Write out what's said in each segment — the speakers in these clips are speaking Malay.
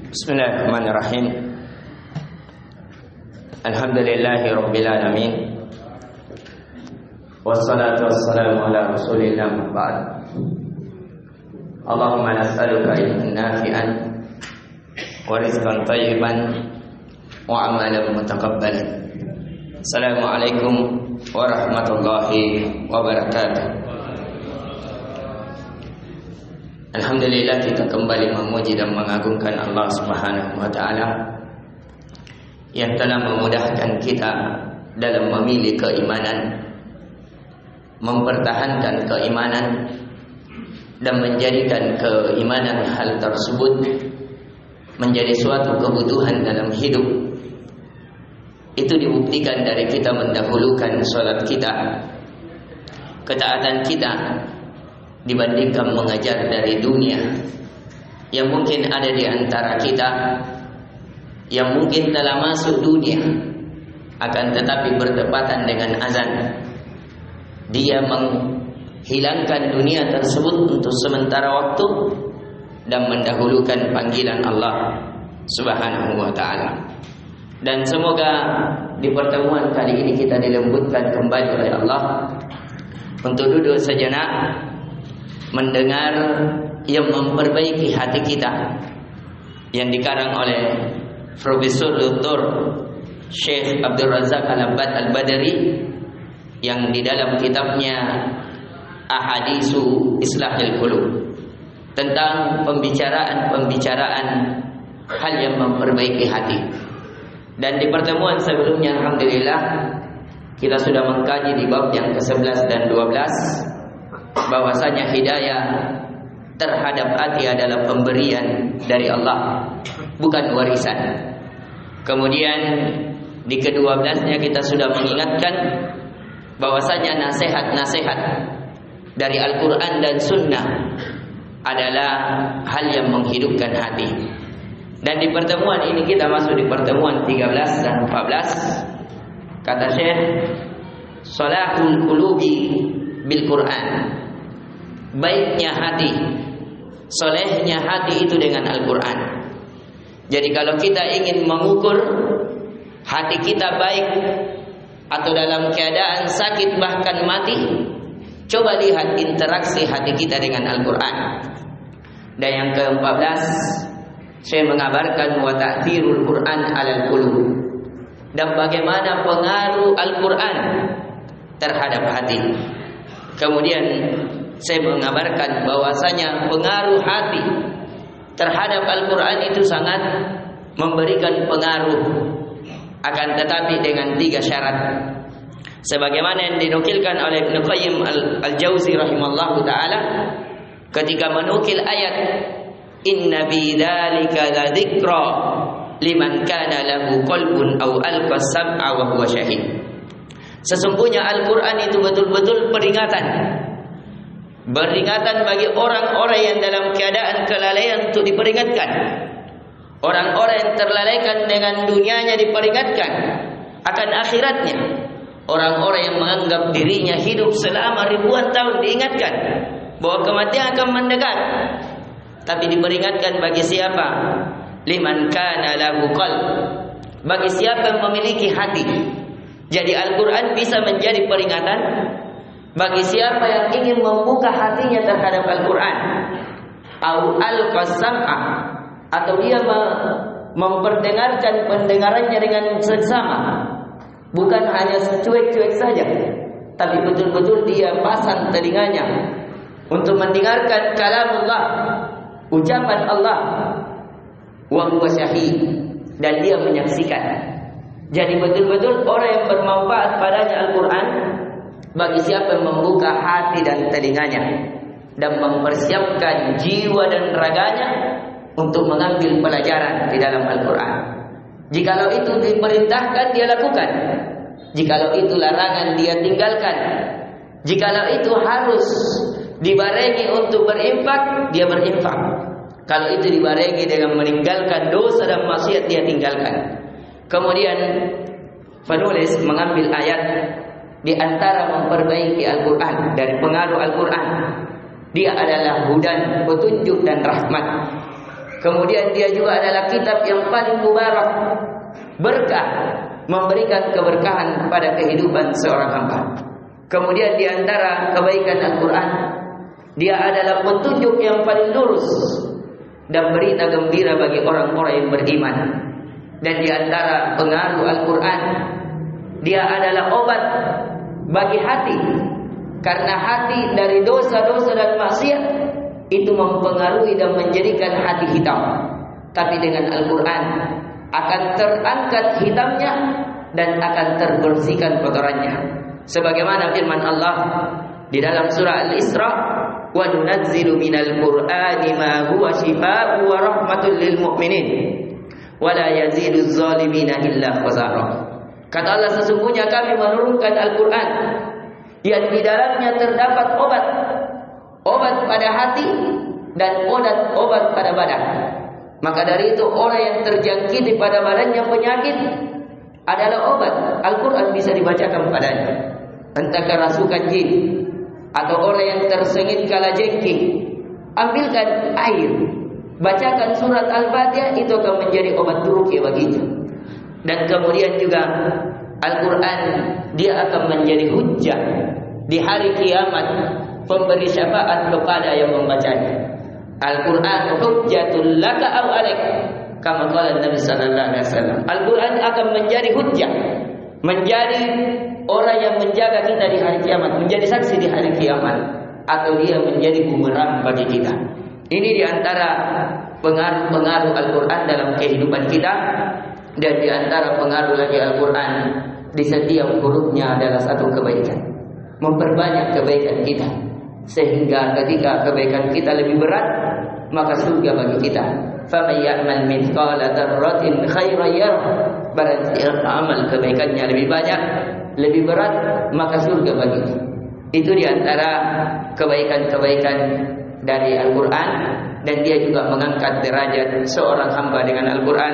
Bismillahirrahmanirrahim. Alhamdulillahirabbil alamin. Wassalatu wassalamu ala Rasulillah ba'd. Allahumma nas'aluka ilman nafi'an wa rizqan thayyiban wa amalan mutaqabbalan. Assalamualaikum warahmatullahi wabarakatuh. Alhamdulillah, kita kembali memuji dan mengagungkan Allah Subhanahu wa taala yang telah memudahkan kita dalam memilih keimanan, mempertahankan keimanan, dan menjadikan keimanan hal tersebut menjadi suatu kebutuhan dalam hidup. Itu dibuktikan dari kita mendahulukan salat kita, ketaatan kita, dibandingkan mengejar dari dunia. Yang mungkin ada di antara kita yang mungkin telah masuk dunia, akan tetapi bertepatan dengan azan, dia menghilangkan dunia tersebut untuk sementara waktu dan mendahulukan panggilan Allah Subhanahu wa taala. Dan semoga di pertemuan kali ini kita dilembutkan kembali oleh Allah untuk duduk sejenak mendengar yang memperbaiki hati kita, yang dikarang oleh Profesor Dr. Syekh Abdul Razak Al-Abbad Al-Badari, yang di dalam kitabnya Ahadisu Islahil Qulub tentang pembicaraan hal yang memperbaiki hati. Dan di pertemuan sebelumnya alhamdulillah kita sudah mengkaji di bab yang ke-11 dan 12 bahwasanya hidayah terhadap hati adalah pemberian dari Allah, bukan warisan. Kemudian di ke-12-nya kita sudah mengingatkan bahwasanya nasihat-nasihat dari Al-Quran dan Sunnah adalah hal yang menghidupkan hati. Dan di pertemuan ini kita masuk di pertemuan 13 dan 14. Kata Syekh, salahul qulubi bil Quran, baiknya hati, solehnya hati itu dengan Al-Quran. Jadi kalau kita ingin mengukur hati kita baik atau dalam keadaan sakit bahkan mati, coba lihat interaksi hati kita dengan Al-Quran. Dan yang ke-14, saya mengabarkan wa ta'thirul Quran 'alal qulub, dan bagaimana pengaruh Al-Quran terhadap hati. Kemudian saya mengabarkan bahwasanya pengaruh hati terhadap Al-Quran itu sangat memberikan pengaruh, akan tetapi dengan 3 syarat. Sebagaimana yang dinukilkan oleh Ibnu Qayyim Al-Jauzi rahimallahu taala ketika menukil ayat inna bi dzalika ladzikra liman kana lahu qalbun aw alqa sam'a wa huwa syahid. Sesungguhnya Al-Quran itu betul-betul peringatan bagi orang-orang yang dalam keadaan kelalaian untuk diperingatkan. Orang-orang yang terlalaikan dengan dunianya diperingatkan akan akhiratnya. Orang-orang yang menganggap dirinya hidup selama ribuan tahun diingatkan bahwa kematian akan mendekat. Tapi diperingatkan bagi siapa? Liman kana lahu qalb, bagi siapa yang memiliki hati. Jadi Al-Quran bisa menjadi peringatan bagi siapa yang ingin membuka hatinya terhadap Al-Quran. Au al-qasam'a, atau dia memperdengarkan pendengarannya dengan seksama, bukan hanya cuek-cuek saja, tapi betul-betul dia pasang telinganya untuk mendengarkan kalamullah, ucapan Allah, wa huwa syahid, dan dia menyaksikan. Jadi betul-betul orang yang bermanfaat padanya Al-Quran bagi siapa yang membuka hati dan telinganya dan mempersiapkan jiwa dan raganya untuk mengambil pelajaran di dalam Al-Quran. Jikalau itu diperintahkan, dia lakukan. Jikalau itu larangan, dia tinggalkan. Jikalau itu harus dibarengi untuk berinfak, dia berinfak. Kalau itu dibarengi dengan meninggalkan dosa dan maksiat, dia tinggalkan. Kemudian penulis mengambil ayat di antara memperbaiki Al-Quran, dari pengaruh Al-Quran, dia adalah hudan, petunjuk dan rahmat. Kemudian dia juga adalah kitab yang paling mubarak, berkah, memberikan keberkahan pada kehidupan seorang hamba. Kemudian di antara kebaikan Al-Quran, dia adalah petunjuk yang paling lurus dan berita gembira bagi orang-orang yang beriman. Dan di antara pengaruh Al-Quran, dia adalah obat bagi hati, karena hati dari dosa-dosa dan maksiat itu mempengaruhi dan menjadikan hati hitam. Tapi dengan Al-Quran akan terangkat hitamnya dan akan terbersihkan kotorannya. Sebagaimana firman Allah di dalam surah Al-Isra, wa nunazzilu minal Qur'ani ma huwa shifaa'un wa rahmatul lil mu'minin wa la yaziduz zalimina illa khasara. Kata Allah, sesungguhnya kami menurunkan Al-Quran yang di dalamnya terdapat obat pada hati dan obat pada badan. Maka dari itu orang yang terjangkiti pada badannya penyakit adalah obat. Al-Quran bisa dibacakan padanya. Entah kerasukan jin atau orang yang tersengit kala jengking, ambilkan air, bacakan surat Al-Fatihah, itu akan menjadi obat ruqyah baginya. Dan kemudian juga Al-Quran dia akan menjadi hujjah di hari kiamat, pemberi syafaat kepada yang membacanya. Al-Quran hujjatul laka aw alaik, kama qala Nabi sallallahu alaihi wasallam. Al-Quran akan menjadi hujjah, menjadi orang yang menjaga kita di hari kiamat, menjadi saksi di hari kiamat, atau dia menjadi bumerang bagi kita. Ini di antara pengaruh-pengaruh Al-Quran dalam kehidupan kita. Dan di antara pengaruh lagi Al-Quran, di setiap hurufnya adalah satu kebaikan, memperbanyak kebaikan kita, sehingga ketika kebaikan kita lebih berat, maka surga bagi kita. فَمَنْ يَعْمَلْ مِثْقَالَ ذَرَّةٍ خَيْرًا يَرَهُ. Barang siapa amal kebaikannya lebih banyak, lebih berat, maka surga baginya. Itu di antara kebaikan-kebaikan dari Al-Quran. Dan dia juga mengangkat derajat seorang hamba dengan Al-Quran,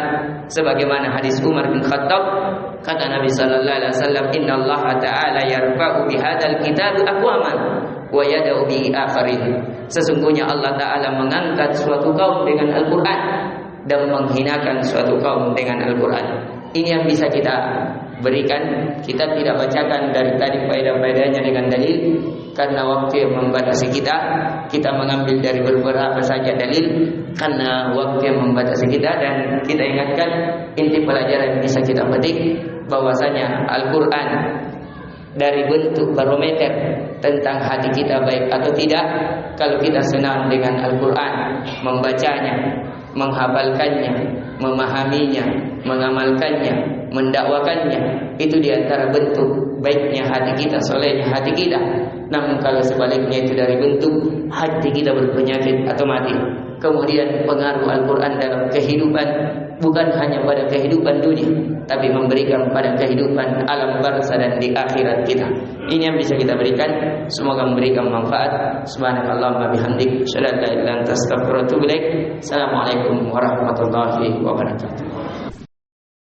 sebagaimana hadis Umar bin Khattab, kata Nabi sallallahu alaihi wasallam, innallaha ta'ala yarfa'u bihadzal kitab aqwaman wa yada'u bi akharin. Sesungguhnya Allah Ta'ala mengangkat suatu kaum dengan Al-Quran dan menghinakan suatu kaum dengan Al-Quran. Ini yang bisa kita berikan. Kita tidak bacakan dari tadi faedah-faedahnya dengan dalil, karena waktu yang membatasi kita. Kita mengambil dari beberapa saja dalil karena waktu yang membatasi kita. Dan kita ingatkan inti pelajaran yang bisa kita petik, bahwasanya Al-Quran dari bentuk barometer tentang hati kita baik atau tidak. Kalau kita senang dengan Al-Quran, membacanya, menghafalkannya, memahaminya, mengamalkannya, mendakwakannya, itu diantara bentuk baiknya hati kita, solehnya hati kita. Namun kalau sebaliknya, itu dari bentuk hati kita berpenyakit atau mati. Kemudian pengaruh Al-Quran dalam kehidupan, bukan hanya pada kehidupan dunia, tapi memberikan pada kehidupan alam barzah dan di akhirat kita. Ini yang bisa kita berikan. Semoga memberikan manfaat. Subhanakallahumma bihamdik, asyhadu an la ilaha illa anta, astaghfiruka wa atubu ilaik. Assalamualaikum warahmatullahi wabarakatuh.